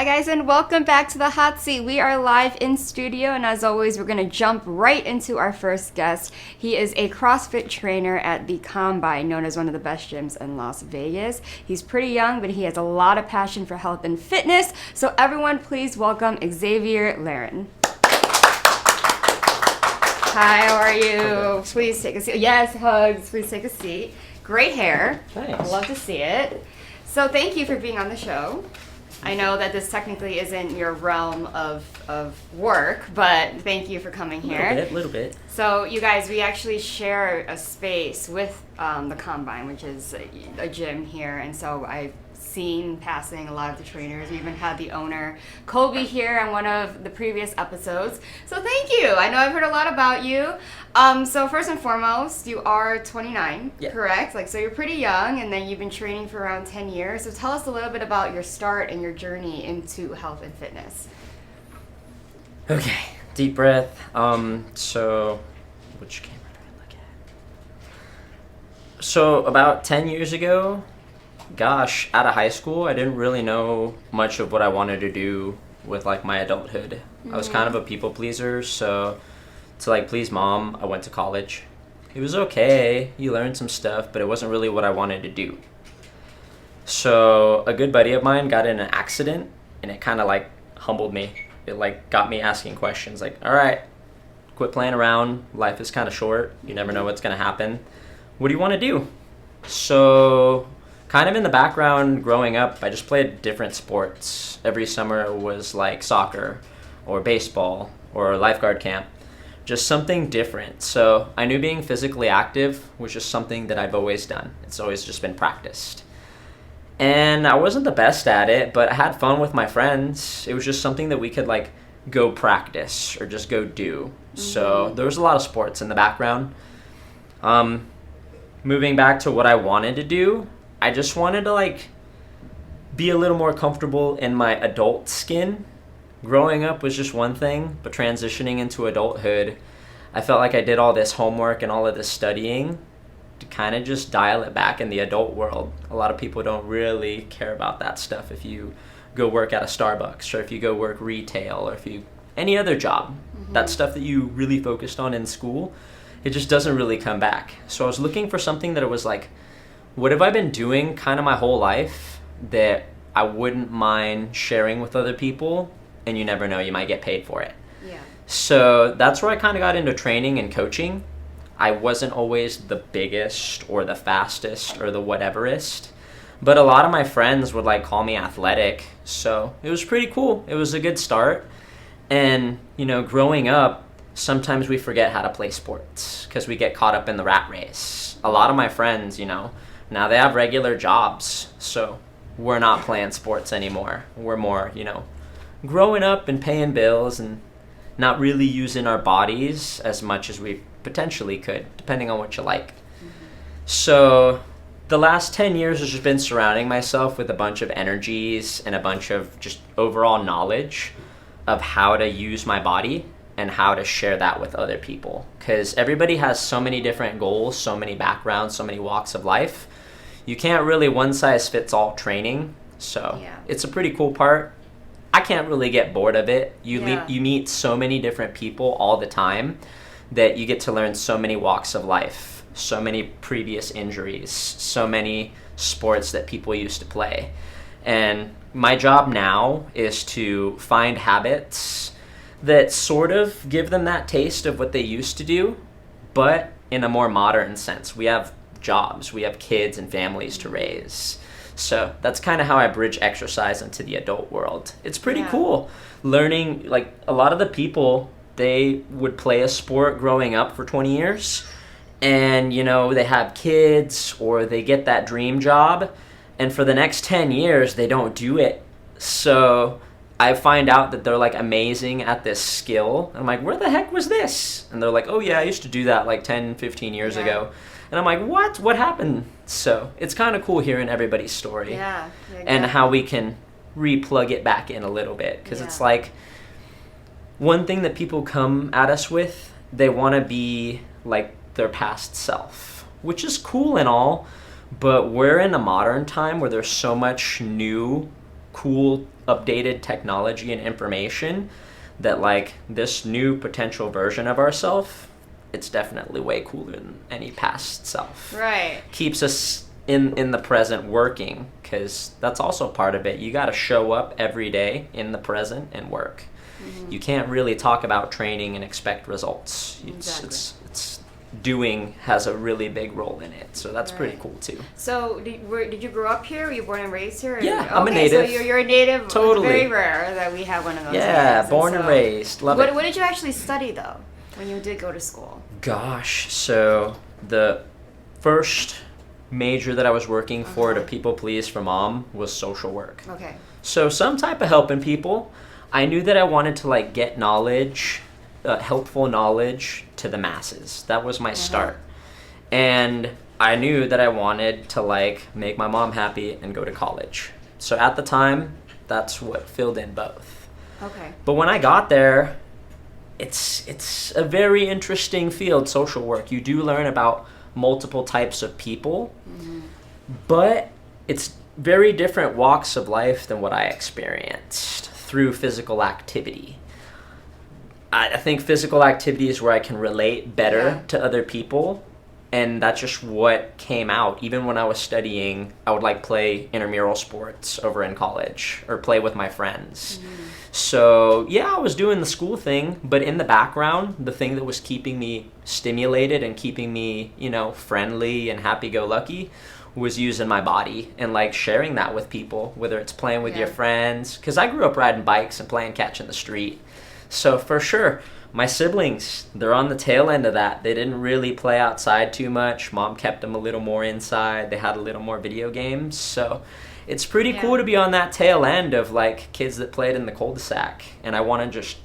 Hi guys, and welcome back to the Hot Seat. We are live in studio, and as always, we're going to jump right into our first guest. He is a CrossFit trainer at the Combine, known as one of the best gyms in Las Vegas. He's pretty young, but he has a lot of passion for health and fitness. So everyone, please welcome Xavier Laren. Hi, how are you? Please take a seat. Yes, hugs. Please take a seat. Great hair. Thanks. Love to see it. So thank you for being on the show. I know that this technically isn't your realm of work, but thank you for coming here. A little bit. So you guys, we actually share a space with the Combine, which is a gym here, and so I've seen passing a lot of the trainers. We even had the owner, Kobe, here on one of the previous episodes. So thank you. I know I've heard a lot about you. So first and foremost, you are 29, correct? So you're pretty young, and then you've been training for around 10 years. So tell us a little bit about your start and your journey into health and fitness. Okay, deep breath. So which camera do I look at? So about 10 years ago, gosh, out of high school, I didn't really know much of what I wanted to do with my adulthood. I was kind of a people pleaser, so to please mom, I went to college. It was okay, you learned some stuff, but it wasn't really what I wanted to do. So a good buddy of mine got in an accident, and it kind of humbled me. It got me asking questions all right, quit playing around, life is kind of short, you never know what's going to happen. What do you want to do? So kind of in the background growing up, I just played different sports. Every summer it was soccer or baseball or lifeguard camp, just something different. So I knew being physically active was just something that I've always done. It's always just been practiced. And I wasn't the best at it, but I had fun with my friends. It was just something that we could go practice or just go do. So there was a lot of sports in the background. Moving back to what I wanted to do, I just wanted to be a little more comfortable in my adult skin. Growing up was just one thing, but transitioning into adulthood, I felt like I did all this homework and all of this studying to kind of just dial it back in the adult world. A lot of people don't really care about that stuff if you go work at a Starbucks or if you go work retail or if you any other job. That stuff that you really focused on in school, it just doesn't really come back. So I was looking for something that it was what have I been doing kind of my whole life that I wouldn't mind sharing with other people, and you never know, you might get paid for it. Yeah. So that's where I kind of got into training and coaching. I wasn't always the biggest or the fastest or the whateverist, but a lot of my friends would call me athletic, so it was pretty cool. It was a good start. And growing up, sometimes we forget how to play sports because we get caught up in the rat race. A lot of my friends, now they have regular jobs, so we're not playing sports anymore. We're more, growing up and paying bills and not really using our bodies as much as we potentially could, depending on what you like. So the last 10 years has just been surrounding myself with a bunch of energies and a bunch of just overall knowledge of how to use my body and how to share that with other people. Because everybody has so many different goals, so many backgrounds, so many walks of life. You can't really one-size-fits-all training, so it's a pretty cool part. I can't really get bored of it. You meet so many different people all the time that you get to learn so many walks of life, so many previous injuries, so many sports that people used to play. And my job now is to find habits that sort of give them that taste of what they used to do, but in a more modern sense. We have jobs, we have kids and families to raise. So that's kind of how I bridge exercise into the adult world. It's pretty cool learning, a lot of the people, they would play a sport growing up for 20 years and, they have kids or they get that dream job, and for the next 10 years, they don't do it. So I find out that they're amazing at this skill. And I'm where the heck was this? And they're oh yeah, I used to do that 10, 15 years ago. And I'm what happened? So it's kind of cool hearing everybody's story and how we can re-plug it back in a little bit. Because it's one thing that people come at us with, they want to be their past self, which is cool and all, but we're in a modern time where there's so much new, cool updated technology and information that like this new potential version of ourselves, it's definitely way cooler than any past self. Right. Keeps us in the present working, because that's also part of it. You got to show up every day in the present and work. You can't really talk about training and expect results. Exactly. It's doing has a really big role in it, so that's pretty Right. cool too. So, did you grow up here? Were you born and raised here? Yeah, I'm a native. So you're a native. Totally. It's very rare that we have one of those. Yeah, natives. born and so- raised. Love it. What did you actually study though, when you did go to school? Gosh, so the first major that I was working for to people please for mom was social work. Okay. So some type of helping people. I knew that I wanted to like get knowledge, helpful knowledge to the masses. That was my start. And I knew that I wanted to like make my mom happy and go to college. So at the time, that's what filled in both. Okay. But when I got there, it's a very interesting field, social work. You do learn about multiple types of people, but it's very different walks of life than what I experienced through physical activity. I think physical activity is where I can relate better to other people, and that's just what came out. Even when I was studying, I would like play intramural sports over in college or play with my friends. So yeah, I was doing the school thing, but in the background, the thing that was keeping me stimulated and keeping me, you know, friendly and happy-go-lucky was using my body and like sharing that with people, whether it's playing with your friends. Because I grew up riding bikes and playing catch in the street. So for sure, my siblings, they're on the tail end of that. They didn't really play outside too much. Mom kept them a little more inside. They had a little more video games. So it's pretty cool to be on that tail end of like kids that played in the cul-de-sac. And I want to just,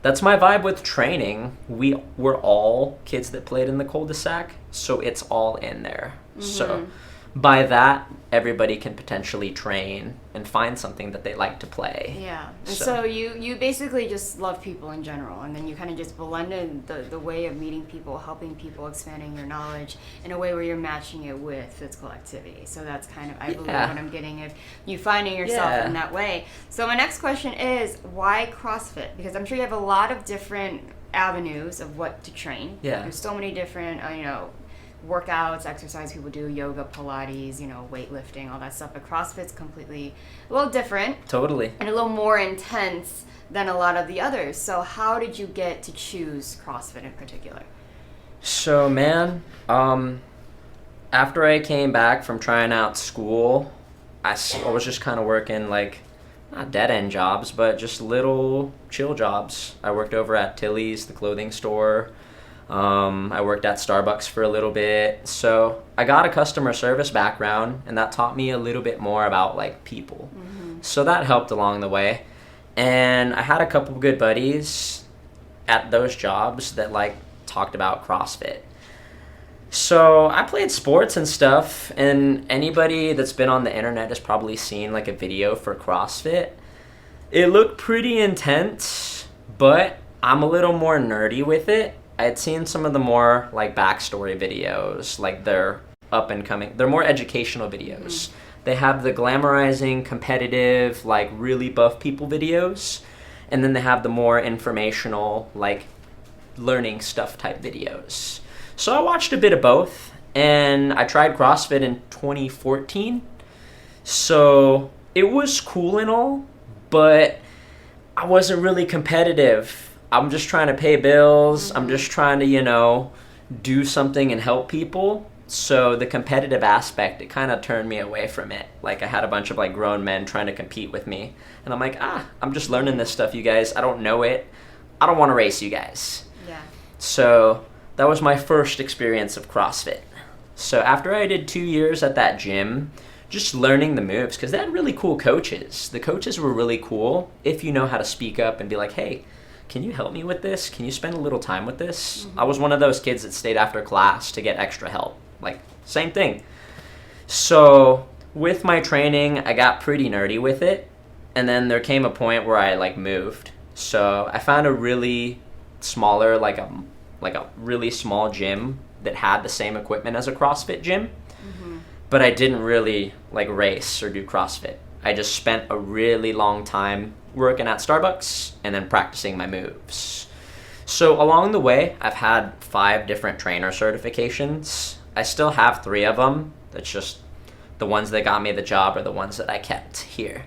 that's my vibe with training. We're all kids that played in the cul-de-sac. So it's all in there. So by that, everybody can potentially train and find something that they like to play. Yeah. And so you basically just love people in general, and then you kind of just blended the way of meeting people, helping people, expanding your knowledge in a way where you're matching it with physical activity. So that's kind of, I believe, what I'm getting, if you finding yourself in that way. So my next question is, why CrossFit? Because I'm sure you have a lot of different avenues of what to train. Yeah. There's so many different, workouts, exercise people do, yoga, Pilates, weightlifting, all that stuff. But CrossFit's completely a little different. Totally. And a little more intense than a lot of the others. So how did you get to choose CrossFit in particular? So man, after I came back from trying out school, I was just kind of working like, not dead-end jobs, but just little chill jobs. I worked over at Tilly's, the clothing store. I worked at Starbucks for a little bit. So I got a customer service background, and that taught me a little bit more about like people. So that helped along the way. And I had a couple of good buddies at those jobs that like talked about CrossFit. So I played sports and stuff, and anybody that's been on the internet has probably seen like a video for CrossFit. It looked pretty intense, but I'm a little more nerdy with it. I had seen some of the more like backstory videos, like they're up and coming. They're more educational videos. They have the glamorizing, competitive, like really buff people videos, and then they have the more informational, like learning stuff type videos. So I watched a bit of both, and I tried CrossFit in 2014. So it was cool and all, but I wasn't really competitive. I'm just trying to pay bills. I'm just trying to, do something and help people. So the competitive aspect, it kind of turned me away from it. Like I had a bunch of like grown men trying to compete with me. And I'm like, I'm just learning this stuff, you guys. I don't know it. I don't want to race you guys. Yeah. So that was my first experience of CrossFit. So after I did 2 years at that gym, just learning the moves, because they had really cool coaches. The coaches were really cool if you know how to speak up and be like, hey, can you help me with this? Can you spend a little time with this? I was one of those kids that stayed after class to get extra help. Like, same thing. So with my training, I got pretty nerdy with it. And then there came a point where I like moved. So I found a really smaller, like a really small gym that had the same equipment as a CrossFit gym. But I didn't really like race or do CrossFit. I just spent a really long time working at Starbucks and then practicing my moves. So along the way, I've had 5 different trainer certifications. I still have 3 of them. That's just the ones that got me the job are the ones that I kept here.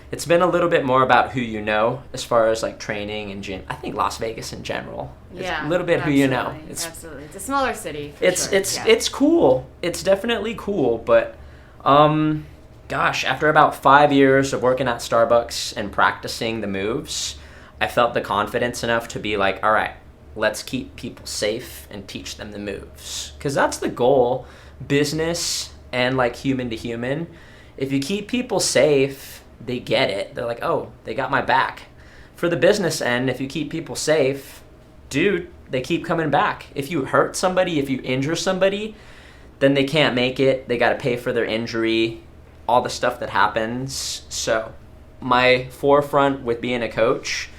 It's been a little bit more about who you know as far as like training and gym. I think Las Vegas in general. Yeah, it's a little bit absolutely, who you know. Absolutely. It's a smaller city. It's cool. It's definitely cool, but gosh, after about 5 years of working at Starbucks and practicing the moves, I felt the confidence enough to be like, all right, let's keep people safe and teach them the moves. Because that's the goal, business and like human to human. If you keep people safe, they get it. They're like, oh, they got my back. For the business end, if you keep people safe, dude, they keep coming back. If you hurt somebody, if you injure somebody, then they can't make it. They got to pay for their injury, all the stuff that happens. So my forefront with being a coach,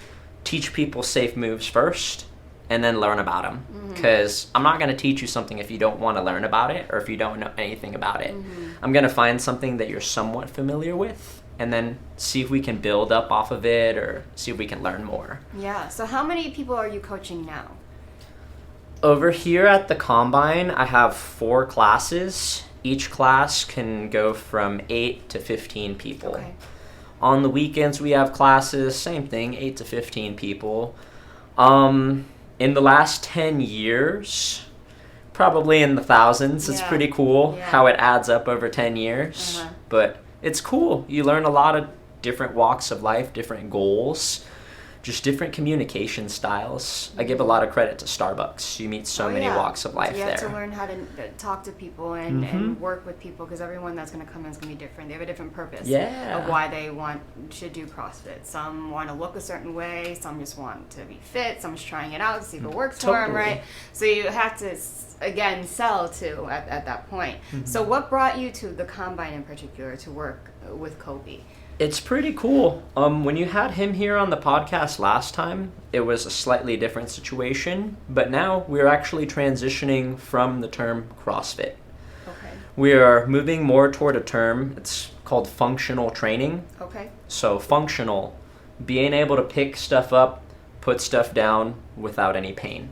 teach people safe moves first and then learn about them. Because I'm not going to teach you something if you don't want to learn about it or if you don't know anything about it. I'm going to find something that you're somewhat familiar with and then see if we can build up off of it or see if we can learn more. Yeah. So how many people are you coaching now? Over here at the Combine, I have 4 classes. Each class can go from 8 to 15 people. Okay. On the weekends, we have classes, same thing, 8 to 15 people. In the last 10 years, probably in the thousands. It's pretty cool how it adds up over 10 years. But it's cool. You learn a lot of different walks of life, different goals, just different communication styles. I give a lot of credit to Starbucks. You meet so many walks of life there. You have to learn how to talk to people and work with people because everyone that's going to come in is going to be different. They have a different purpose of why they want to do CrossFit. Some want to look a certain way. Some just want to be fit. Some's trying it out to see if it works for them, right? So you have to, again, sell too at that point. So what brought you to the Combine in particular to work with Kobe? It's pretty cool. When you had him here on the podcast last time, it was a slightly different situation, but now we're actually transitioning from the term CrossFit. Okay. We are moving more toward a term, it's called functional training. Okay. So functional, being able to pick stuff up, put stuff down without any pain.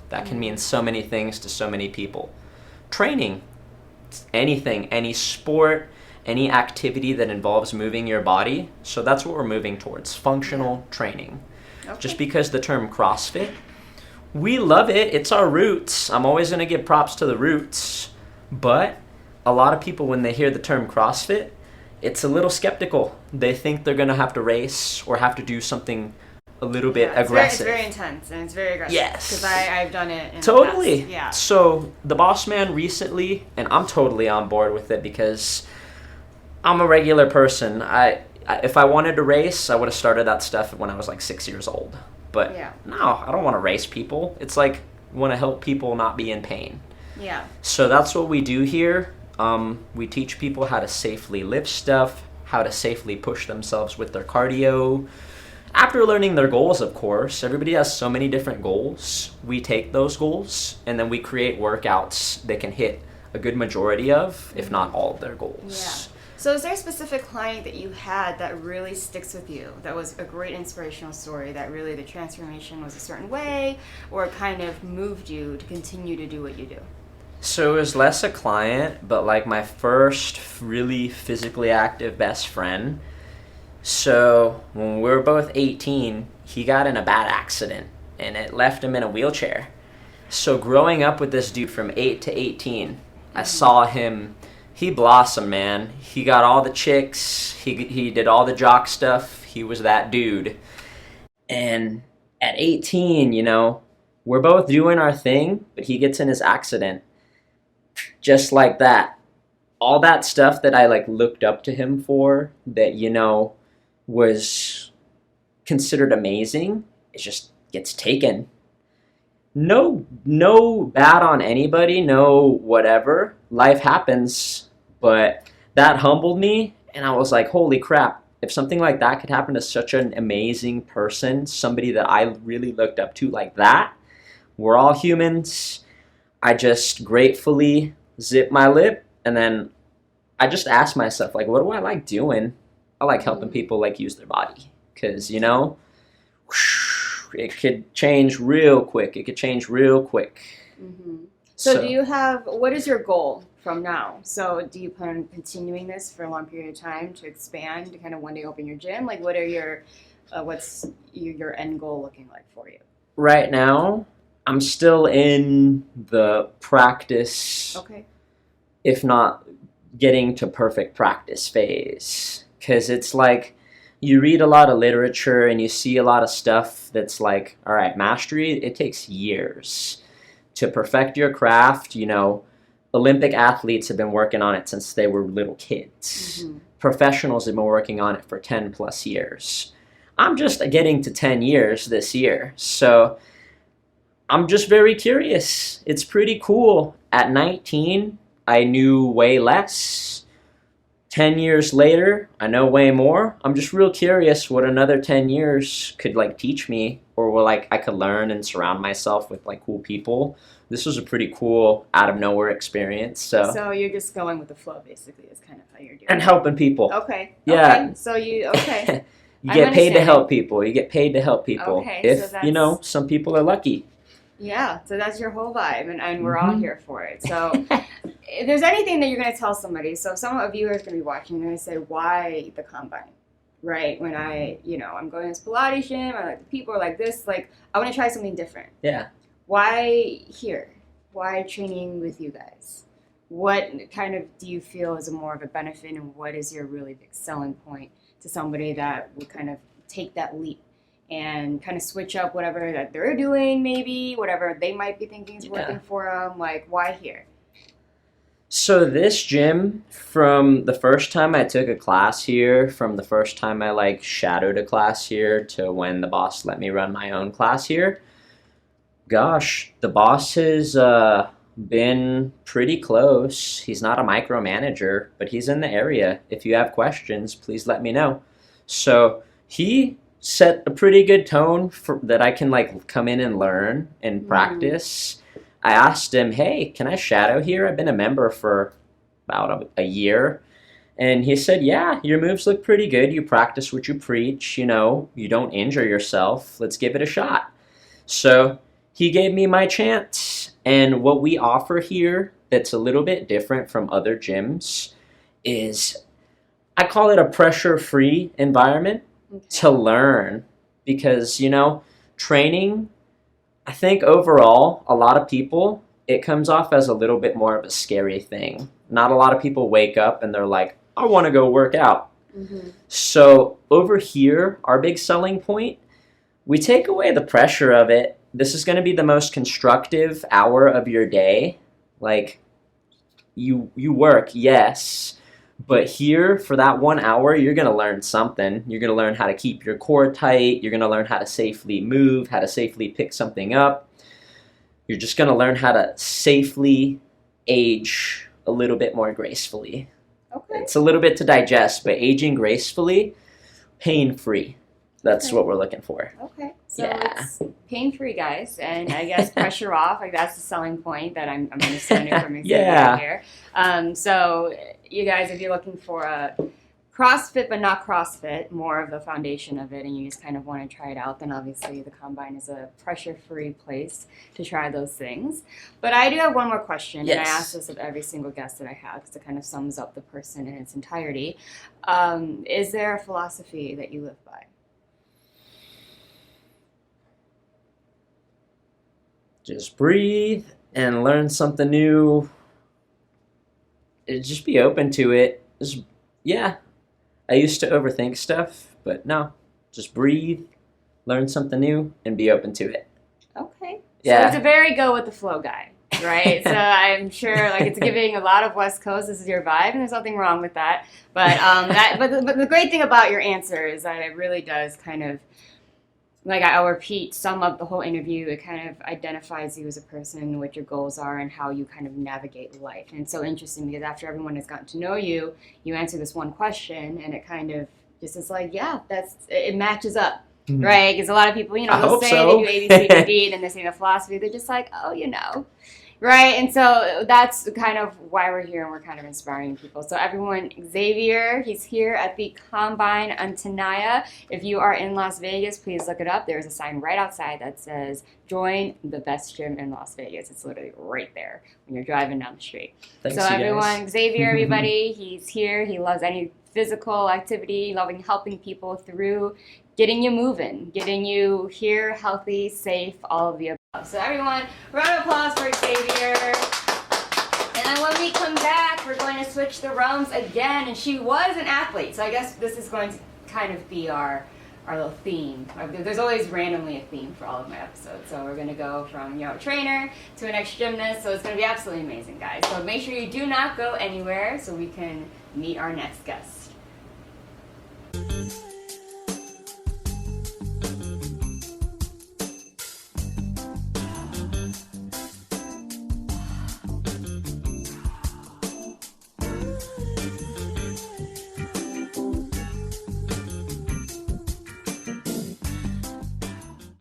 That can mean so many things to so many people. Training, anything, any sport, any activity that involves moving your body. So that's what we're moving towards, functional training. Okay. Just because the term CrossFit, we love it. It's our roots. I'm always going to give props to the roots. But a lot of people, when they hear the term CrossFit, it's a little skeptical. They think they're going to have to race or have to do something a little bit aggressive. It's very intense and it's very aggressive. Yes. Because I've done it in totally. the past. Yeah. So the boss man recently, and I'm totally on board with it because I'm a regular person. If I wanted to race, I would have started that stuff when I was like 6 years old. But no, I don't want to race people. It's like I want to help people not be in pain. Yeah. So that's what we do here. We teach people how to safely lift stuff, how to safely push themselves with their cardio. After learning their goals, of course, everybody has so many different goals. We take those goals and then we create workouts they can hit a good majority of, if not all of their goals. Yeah. So is there a specific client that you had that really sticks with you, that was a great inspirational story, that really the transformation was a certain way, or it kind of moved you to continue to do what you do? So it was less a client, but like my first really physically active best friend. So when we were both 18, he got in a bad accident, and it left him in a wheelchair. So growing up with this dude from 8 to 18, I saw him. He blossomed, man. He got all the chicks. He did all the jock stuff. He was that dude. And at 18, we're both doing our thing, but he gets in his accident. Just like that. All that stuff that I looked up to him for, that, was considered amazing, it just gets taken. No bad on anybody, no whatever. Life happens, but that humbled me, and I was like, holy crap, if something like that could happen to such an amazing person, somebody that I really looked up to like that, we're all humans. I just gratefully zipped my lip, and then I just asked myself, what do I like doing? I like helping people like use their body because it could change real quick. It could change real quick. Mm-hmm. So do you have, what is your goal from now? So do you plan on continuing this for a long period of time to expand, to kind of one day open your gym? Like what are your, what's your end goal looking like for you? Right now, I'm still in the practice, if not getting to perfect practice phase. Because it's like you read a lot of literature and you see a lot of stuff that's like, all right, mastery, it takes years to perfect your craft. Olympic athletes have been working on it since they were little kids. Mm-hmm. Professionals have been working on it for 10 plus years. I'm just getting to 10 years this year. So I'm just very curious. It's pretty cool. At 19, I knew way less. 10 years later, I know way more. I'm just real curious what another 10 years could teach me, or what I could learn and surround myself with cool people. This was a pretty cool out of nowhere experience. So you're just going with the flow, basically, is kind of how you're doing and helping people. Okay. Yeah. Okay. So You get paid to help people. Okay, if some people are lucky. Yeah, so that's your whole vibe, and we're all here for it. So if there's anything that you're going to tell somebody, so if some of you are going to be watching, they're going to say, why the combine? Right? When I'm going to this Pilates gym, I like the people are like this, I want to try something different. Yeah. Why here? Why training with you guys? What kind of do you feel is more of a benefit, and what is your really big selling point to somebody that would kind of take that leap and kind of switch up whatever that they're doing, maybe whatever they might be thinking is working for them? Why here? So this gym, from the first time I took a class here, from the first time I shadowed a class here to when the boss let me run my own class here, gosh, the boss has been pretty close. He's not a micromanager, but he's in the area. If you have questions, please let me know. So he set a pretty good tone that I can come in and learn and practice. I asked him, hey, can I shadow here? I've been a member for about a year. And he said, yeah, your moves look pretty good. You practice what you preach. You don't injure yourself. Let's give it a shot. So he gave me my chance. And what we offer here that's a little bit different from other gyms is, I call it a pressure-free environment to learn. Because, training, I think overall, a lot of people, it comes off as a little bit more of a scary thing. Not a lot of people wake up and they're like, I want to go work out. Mm-hmm. So over here, our big selling point, we take away the pressure of it. This is going to be the most constructive hour of your day. You work, yes, but here for that 1 hour, you're going to learn something. You're going to learn how to keep your core tight. You're going to learn how to safely move, how to safely pick something up. You're just going to learn how to safely age a little bit more gracefully. Okay. It's a little bit to digest, but aging gracefully, pain-free. That's what we're looking for. Okay. So it's pain-free, guys, and I guess pressure off. That's the selling point that I'm understanding from Xavier here. So you guys, if you're looking for a CrossFit but not CrossFit, more of the foundation of it, and you just kind of want to try it out, then obviously the Combine is a pressure-free place to try those things. But I do have one more question, and I ask this of every single guest that I have because it kind of sums up the person in its entirety. Is there a philosophy that you live by? Just breathe and learn something new. Just be open to it. I used to overthink stuff, but no. Just breathe, learn something new, and be open to it. Okay. So it's a very go with the flow guy, right? So I'm sure it's giving a lot of West Coast. This is your vibe, and there's nothing wrong with that. But but the great thing about your answer is that it really does kind of, I'll repeat, sum up the whole interview. It kind of identifies you as a person, what your goals are, and how you kind of navigate life. And it's so interesting because after everyone has gotten to know you, you answer this one question, and it kind of just is it matches up, right? Because a lot of people, they'll say they do A, B, C, D, D, and then they say the philosophy. They're just right? Right, and so that's kind of why we're here, and we're kind of inspiring people. So everyone, Xavier, he's here at the Combine on Tenaya. If you are in Las Vegas, please look it up. There's a sign right outside that says, join the best gym in Las Vegas. It's literally right there when you're driving down the street. Thanks, So you everyone, guys. Xavier, everybody, he's here. He loves any physical activity, loving helping people through getting you moving, getting you here, healthy, safe, all of the above. So everyone, round of applause for Xavier. And then when we come back, we're going to switch the realms again. And she was an athlete, so I guess this is going to kind of be our little theme. There's always randomly a theme for all of my episodes. So we're going to go from a trainer to an ex-gymnast. So it's going to be absolutely amazing, guys. So make sure you do not go anywhere so we can meet our next guest.